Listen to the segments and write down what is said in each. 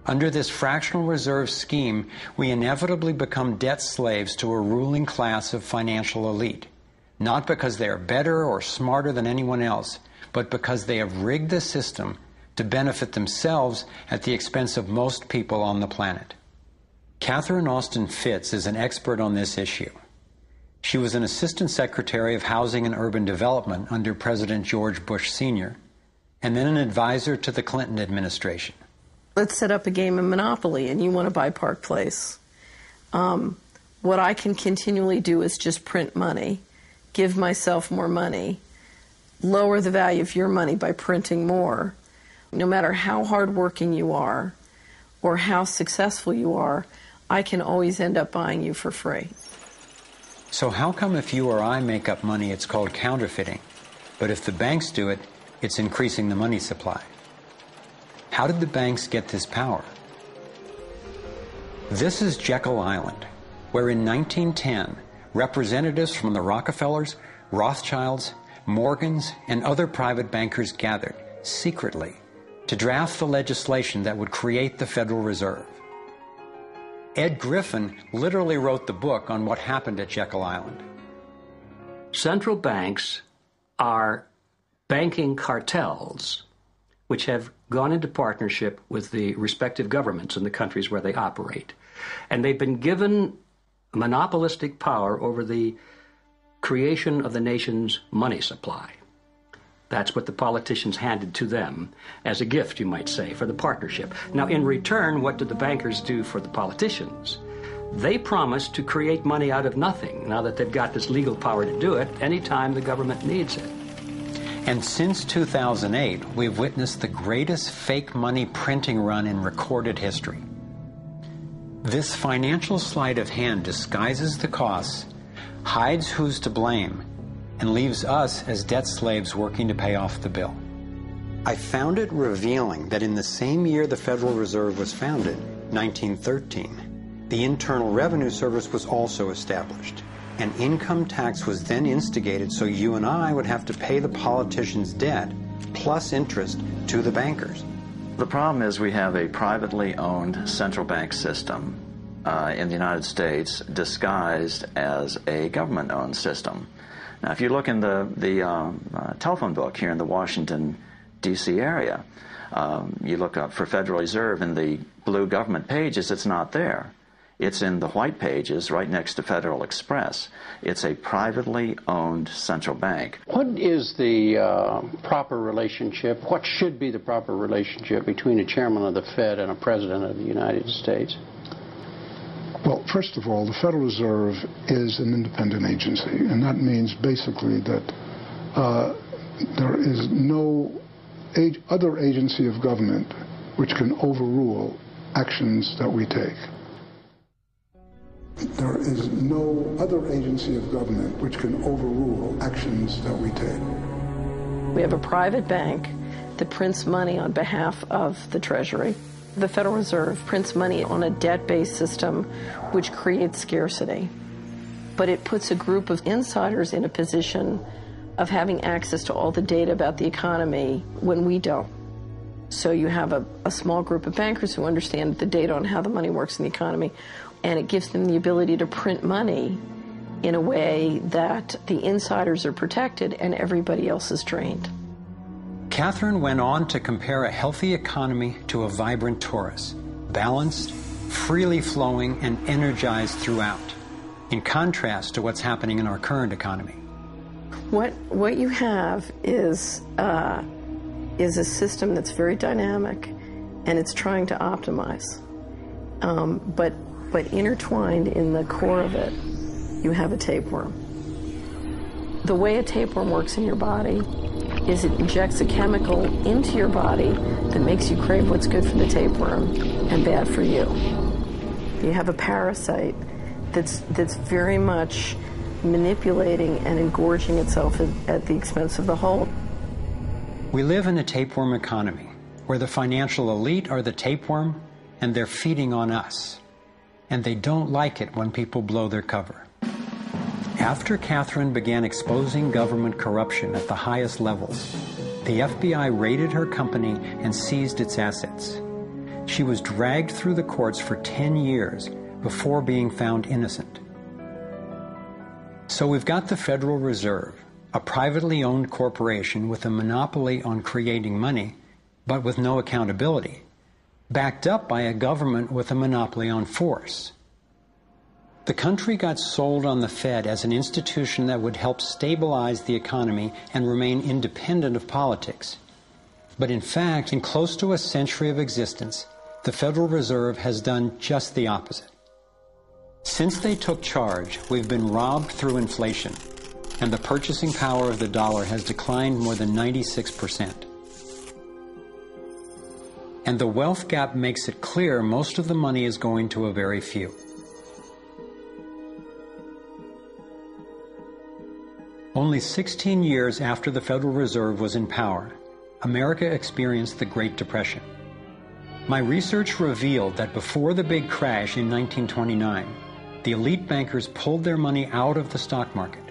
Under this fractional reserve scheme, we inevitably become debt slaves to a ruling class of financial elite, not because they are better or smarter than anyone else, but because they have rigged the system to benefit themselves at the expense of most people on the planet. Catherine Austin Fitts is an expert on this issue. She was an Assistant Secretary of Housing and Urban Development under President George Bush Sr., and then an advisor to the Clinton administration. Let's set up a game of Monopoly and you want to buy Park Place. What I can continually do is just print money, give myself more money, lower the value of your money by printing more. No matter how hardworking you are or how successful you are, I can always end up buying you for free. So how come if you or I make up money, it's called counterfeiting, but if the banks do it, it's increasing the money supply? How did the banks get this power? This is Jekyll Island, where in 1910, representatives from the Rockefellers, Rothschilds, Morgans, and other private bankers gathered secretly to draft the legislation that would create the Federal Reserve. Ed Griffin literally wrote the book on what happened at Jekyll Island. Central banks are banking cartels which have gone into partnership with the respective governments in the countries where they operate. And they've been given monopolistic power over the creation of the nation's money supply. That's what the politicians handed to them as a gift, you might say, for the partnership. Now, in return, what did the bankers do for the politicians? They promised to create money out of nothing, now that they've got this legal power to do it anytime the government needs it. And since 2008, we've witnessed the greatest fake money printing run in recorded history. This financial sleight of hand disguises the costs, hides who's to blame, and leaves us as debt slaves working to pay off the bill. I found it revealing that in the same year the Federal Reserve was founded, 1913, the Internal Revenue Service was also established. An income tax was then instigated so you and I would have to pay the politicians' debt plus interest to the bankers. The problem is we have a privately owned central bank system in the United States disguised as a government-owned system. Now, if you look in the telephone book here in the Washington, D.C. area, you look up for Federal Reserve in the blue government pages, it's not there. It's in the white pages right next to Federal Express. It's a privately owned central bank. What is the proper relationship, what should be the proper relationship between a chairman of the Fed and a president of the United States? Well, first of all, the Federal Reserve is an independent agency, and that means basically that there is no other agency of government which can overrule actions that we take. There is no other agency of government which can overrule actions that we take. We have a private bank that prints money on behalf of the Treasury. The Federal Reserve prints money on a debt-based system which creates scarcity. But it puts a group of insiders in a position of having access to all the data about the economy when we don't. So you have a small group of bankers who understand the data on how the money works in the economy, and it gives them the ability to print money in a way that the insiders are protected and everybody else is drained. Catherine went on to compare a healthy economy to a vibrant torus, balanced, freely flowing, and energized throughout, in contrast to what's happening in our current economy. What you have is a system that's very dynamic, and it's trying to optimize. But intertwined in the core of it, you have a tapeworm. The way a tapeworm works in your body is it injects a chemical into your body that makes you crave what's good for the tapeworm and bad for you. You have a parasite that's very much manipulating and engorging itself at the expense of the whole. We live in a tapeworm economy where the financial elite are the tapeworm and they're feeding on us. and they don't like it when people blow their cover. After Catherine began exposing government corruption at the highest levels, the FBI raided her company and seized its assets. She was dragged through the courts for 10 years before being found innocent. So we've got the Federal Reserve, a privately owned corporation with a monopoly on creating money, but with no accountability, backed up by a government with a monopoly on force. The country got sold on the Fed as an institution that would help stabilize the economy and remain independent of politics. But in fact, in close to a century of existence, the Federal Reserve has done just the opposite. Since they took charge, we've been robbed through inflation, and the purchasing power of the dollar has declined more than 96%. And the wealth gap makes it clear most of the money is going to a very few. Only 16 years after the Federal Reserve was in power, America experienced the Great Depression. My research revealed that before the big crash in 1929, the elite bankers pulled their money out of the stock market.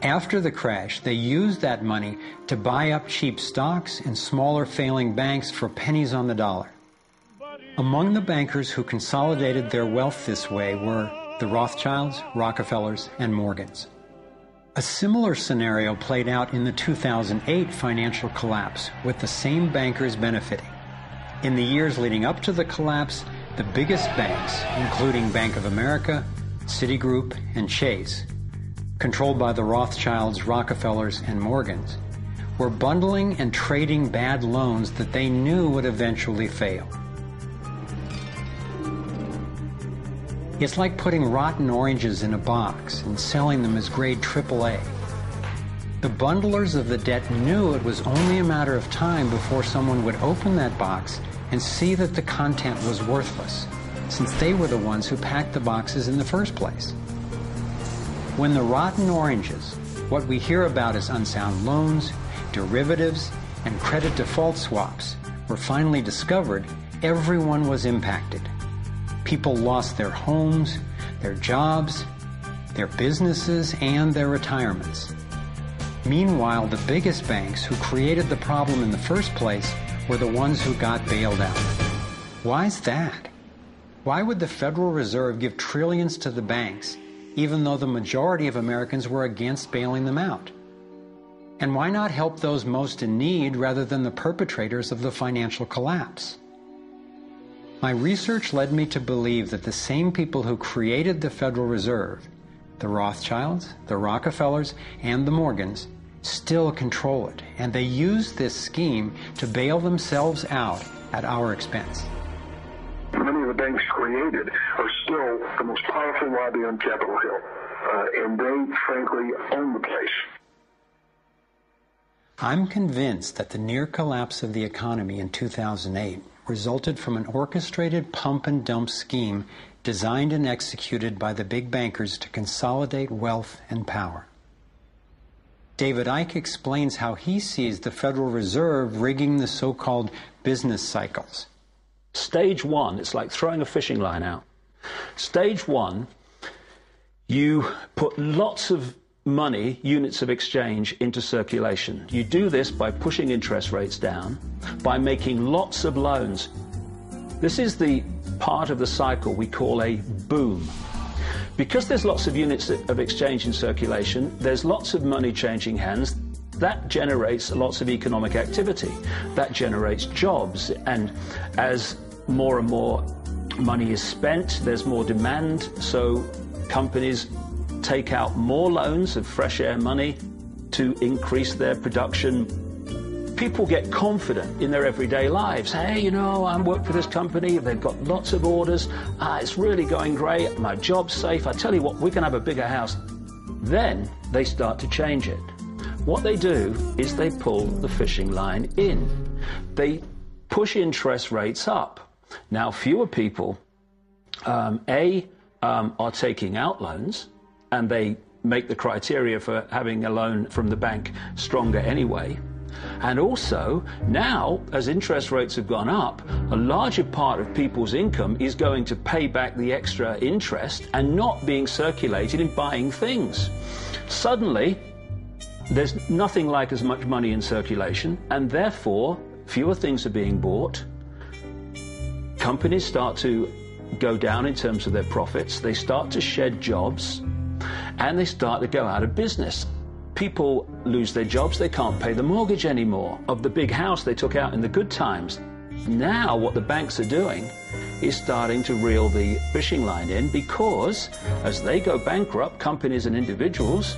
After the crash, they used that money to buy up cheap stocks and smaller failing banks for pennies on the dollar. Among the bankers who consolidated their wealth this way were the Rothschilds, Rockefellers, and Morgans. A similar scenario played out in the 2008 financial collapse, with the same bankers benefiting. In the years leading up to the collapse, the biggest banks, including Bank of America, Citigroup, and Chase, controlled by the Rothschilds, Rockefellers, and Morgans, were bundling and trading bad loans that they knew would eventually fail. It's like putting rotten oranges in a box and selling them as grade AAA. The bundlers of the debt knew it was only a matter of time before someone would open that box and see that the content was worthless, since they were the ones who packed the boxes in the first place. When the rotten oranges, what we hear about as unsound loans, derivatives, and credit default swaps, were finally discovered, everyone was impacted. People lost their homes, their jobs, their businesses, and their retirements. Meanwhile, the biggest banks who created the problem in the first place were the ones who got bailed out. Why's that? Why would the Federal Reserve give trillions to the banks, even though the majority of Americans were against bailing them out? And why not help those most in need rather than the perpetrators of the financial collapse? My research led me to believe that the same people who created the Federal Reserve, the Rothschilds, the Rockefellers, and the Morgans, still control it, and they use this scheme to bail themselves out at our expense. Many of the banks created are still the most powerful lobby on Capitol Hill, and they, frankly, own the place. I'm convinced that the near collapse of the economy in 2008 resulted from an orchestrated pump-and-dump scheme designed and executed by the big bankers to consolidate wealth and power. David Icke explains how he sees the Federal Reserve rigging the so-called business cycles. Stage one, it's like throwing a fishing line out. Stage one, you put lots of money, units of exchange, into circulation. You do this by pushing interest rates down, by making lots of loans. This is the part of the cycle we call a boom. Because there's lots of units of exchange in circulation, there's lots of money changing hands. That generates lots of economic activity. That generates jobs. And as more and more money is spent, there's more demand. So companies take out more loans of fresh air money to increase their production. People get confident in their everyday lives. Hey, you know, I work for this company, they've got lots of orders, it's really going great, my job's safe, I tell you what, we're going to have a bigger house. Then they start to change it. What they do is they pull the fishing line in. They push interest rates up. Now, fewer people, are taking out loans, and they make the criteria for having a loan from the bank stronger anyway. And also, now, as interest rates have gone up, a larger part of people's income is going to pay back the extra interest and not being circulated in buying things. Suddenly, there's nothing like as much money in circulation, and therefore, fewer things are being bought. Companies start to go down in terms of their profits, they start to shed jobs, and they start to go out of business. People lose their jobs, they can't pay the mortgage anymore of the big house they took out in the good times. Now what the banks are doing is starting to reel the fishing line in, because as they go bankrupt, companies and individuals,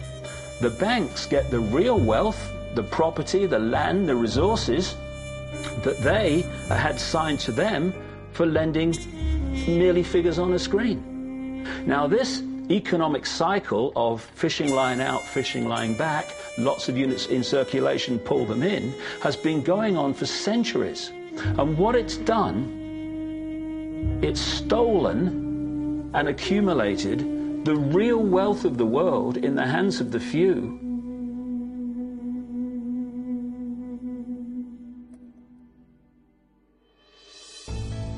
the banks get the real wealth, the property, the land, the resources that they had signed to them for lending merely figures on a screen. Now this economic cycle of fishing line out, fishing line back, lots of units in circulation, pull them in, has been going on for centuries. And what it's done, it's stolen and accumulated the real wealth of the world in the hands of the few.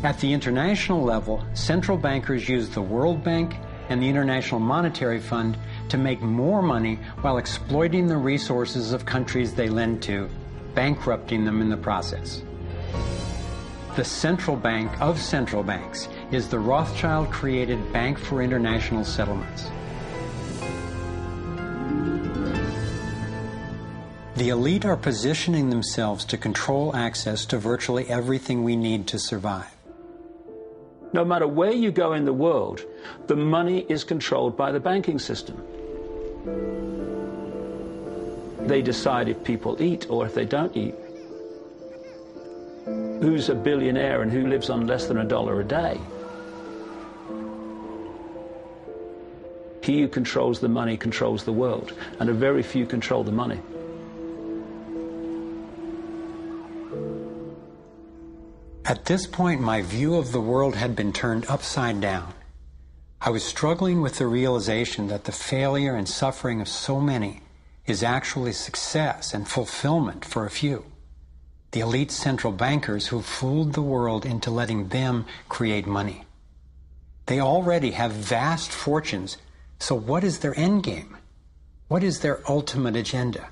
At the international level, central bankers use the World Bank and the International Monetary Fund to make more money while exploiting the resources of countries they lend to, bankrupting them in the process. The central bank of central banks is the Rothschild-created Bank for International Settlements. The elite are positioning themselves to control access to virtually everything we need to survive. No matter where you go in the world, the money is controlled by the banking system. They decide if people eat or if they don't eat. Who's a billionaire and who lives on less than $1 a day? He who controls the money controls the world, and a very few control the money. At this point, my view of the world had been turned upside down. I was struggling with the realization that the failure and suffering of so many is actually success and fulfillment for a few. The elite central bankers who fooled the world into letting them create money. They already have vast fortunes, so what is their end game? What is their ultimate agenda?